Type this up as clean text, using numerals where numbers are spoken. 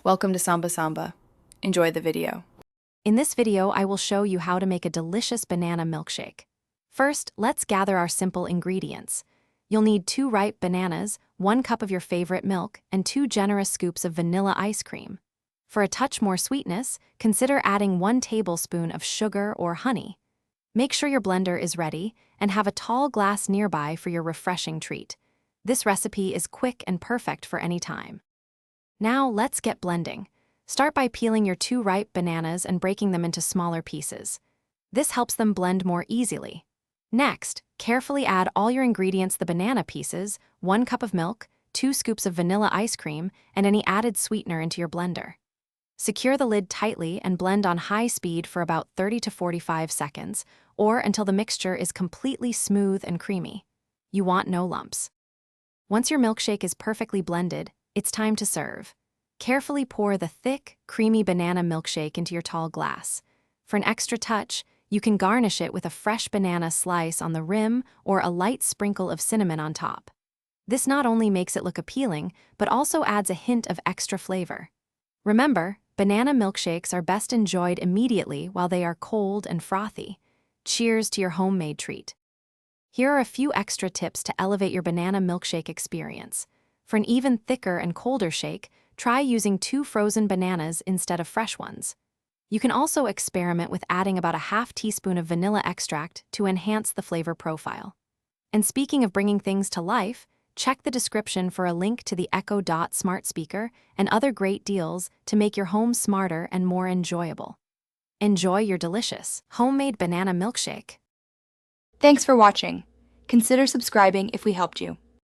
Welcome to Samba Samba. Enjoy the video. In this video, I will show you how to make a delicious banana milkshake. First, let's gather our simple ingredients. You'll need 2 ripe bananas, 1 cup of your favorite milk, and 2 generous scoops of vanilla ice cream. For a touch more sweetness, consider adding 1 tablespoon of sugar or honey. Make sure your blender is ready and have a tall glass nearby for your refreshing treat. This recipe is quick and perfect for any time. Now let's get blending. Start by peeling your 2 ripe bananas and breaking them into smaller pieces. This helps them blend more easily. Next, carefully add all your ingredients: the banana pieces, 1 cup of milk, 2 scoops of vanilla ice cream, and any added sweetener into your blender. Secure the lid tightly and blend on high speed for about 30 to 45 seconds, or until the mixture is completely smooth and creamy. You want no lumps. Once your milkshake is perfectly blended, it's time to serve. Carefully pour the thick, creamy banana milkshake into your tall glass. For an extra touch, you can garnish it with a fresh banana slice on the rim or a light sprinkle of cinnamon on top. This not only makes it look appealing, but also adds a hint of extra flavor. Remember, banana milkshakes are best enjoyed immediately while they are cold and frothy. Cheers to your homemade treat. Here are a few extra tips to elevate your banana milkshake experience. For an even thicker and colder shake, try using 2 frozen bananas instead of fresh ones. You can also experiment with adding about a half teaspoon of vanilla extract to enhance the flavor profile. And speaking of bringing things to life, check the description for a link to the Echo Dot smart speaker and other great deals to make your home smarter and more enjoyable. Enjoy your delicious homemade banana milkshake. Thanks for watching. Consider subscribing if we helped you.